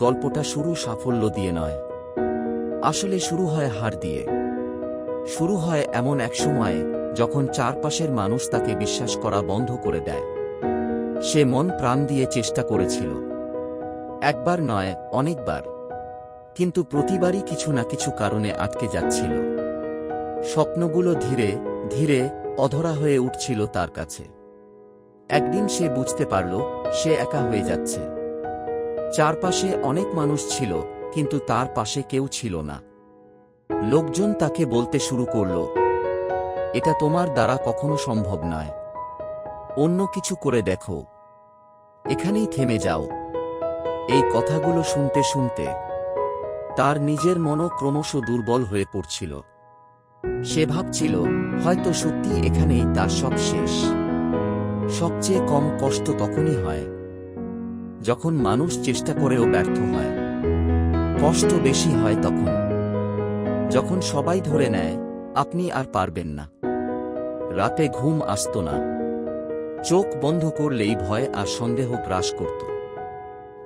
গল্পটা শুরু সাফল্য দিয়ে নয়, আসলে শুরু হয় হার দিয়ে। শুরু হয় এমন এক সময়ে যখন চারপাশের মানুষ তাকে বিশ্বাস করা বন্ধ করে দেয়। সে মন প্রাণ দিয়ে চেষ্টা করেছিল, একবার নয় অনেকবার, কিন্তু প্রতিবারই কিছু না কিছু কারণে আটকে যাচ্ছিল। স্বপ্নগুলো ধীরে ধীরে অধরা হয়ে উঠছিল তার কাছে। একদিন সে বুঝতে পারল সে একা হয়ে যাচ্ছে। চারপাশে অনেক মানুষ ছিল, কিন্তু তার পাশে কেউ ছিল না। লোকজন তাকে বলতে শুরু করল, এটা তোমার দ্বারা কখনো সম্ভব নয়, অন্য কিছু করে দেখো, এখানেই থেমে যাও। এই কথাগুলো শুনতে শুনতে তার নিজের মনও ক্রমশ দুর্বল হয়ে পড়ছিল। সে ভাবছিল হয়তো সত্যি এখানেই তার সব শেষ। সবচেয়ে কম কষ্ট তখনই হয় যখন মানুষ চেষ্টা করেও ব্যর্থ হয়। কষ্ট বেশি হয় তখন যখন সবাই ধরে নেয় আপনি আর পারবেন না। রাতে ঘুম আসত না, চোখ বন্ধ করলেই ভয় আর সন্দেহ গ্রাস করত।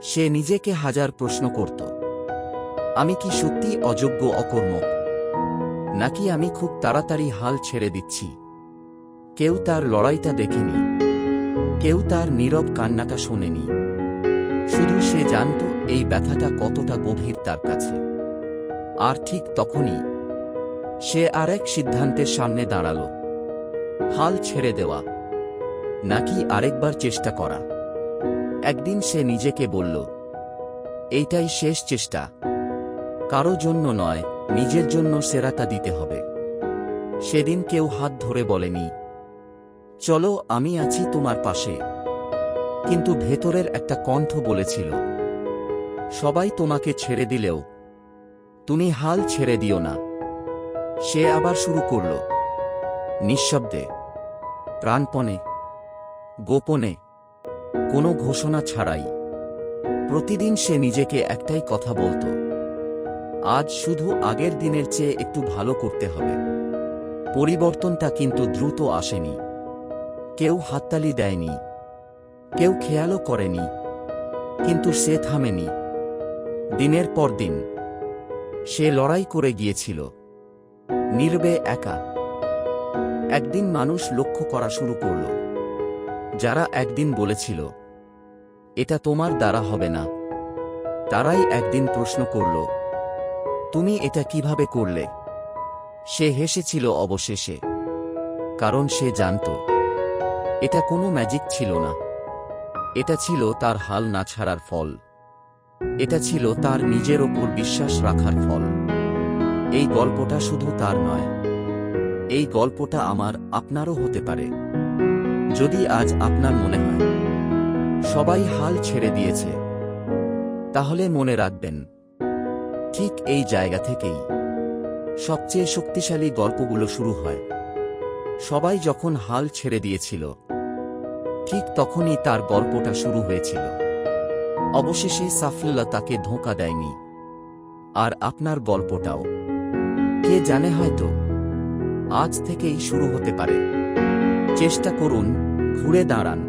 সে নিজেকে হাজার প্রশ্ন করত, আমি কি সত্যি অযোগ্য, অকর্মক, নাকি আমি খুব তাড়াতাড়ি হাল ছেড়ে দিচ্ছি? কেউ তার লড়াইটা দেখেনি, কেউ তার নীরব কান্নাটা শোনেনি। শুধু সে জানত এই ব্যথাটা কতটা গভীর তার কাছে। আর ঠিক তখনই সে আরেক সিদ্ধান্তের সামনে দাঁড়াল। হাল ছেড়ে দেওয়া নাকি আরেকবার চেষ্টা করা। একদিন সে নিজেকে বলল, এইটাই শেষ চেষ্টা, কারো জন্য নয়, নিজের জন্য সেরাটা দিতে হবে। সেদিন কেউ হাত ধরে বলেনি, চলো আমি আছি তোমার পাশে, কিন্তু ভেতরের একটা কণ্ঠ বলেছিল, সবাই তোমাকে ছেড়ে দিলেও তুমি হাল ছেড়ে দিও না। সে আবার শুরু করল, নিঃশব্দে, প্রাণপণে, গোপনে, কোনো ঘোষণা ছাড়াই। প্রতিদিন সে নিজেকে একটাই কথা বলত, আজ শুধু আগের দিনের চেয়ে একটু ভালো করতে হবে। পরিবর্তনটা কিন্তু দ্রুত আসেনি। কেউ হাততালি দেয়নি, কেউ খেয়ালও করেনি, কিন্তু সে থামেনি। দিনের পর দিন সে লড়াই করে গিয়েছিল, নীরবে, একা। একদিন মানুষ লক্ষ্য করা শুরু করল। যারা একদিন বলেছিল এটা তোমার দ্বারা হবে না, তারাই একদিন প্রশ্ন করল, তুমি এটা কিভাবে করলে? সে হেসেছিল অবশেষে, কারণ সে জানত এটা কোনো ম্যাজিক ছিল না। এটা ছিল তার হাল না ছাড়ার ফল। এটা ছিল তার নিজের ওপর বিশ্বাস রাখার ফল। এই গল্পটা শুধু তার নয়, এই গল্পটা আমার, আপনারও হতে পারে। যদি আজ আপনার মনে হয় সবাই হাল ছেড়ে দিয়েছে, তাহলে মনে রাখবেন, ঠিক এই জায়গা থেকেই সবচেয়ে শক্তিশালী গল্পগুলো শুরু হয়। সবাই যখন হাল ছেড়ে দিয়েছিল, ঠিক তখনই তার গল্পটা শুরু হয়েছিল। অবশেষে সাফল্য তাকে ধোঁকা দেয়নি, আর আপনার গল্পটাও কে জানে হয়তো আজ থেকেই শুরু হতে পারে। চেষ্টা করুন, ঘুরে দাঁড়ান,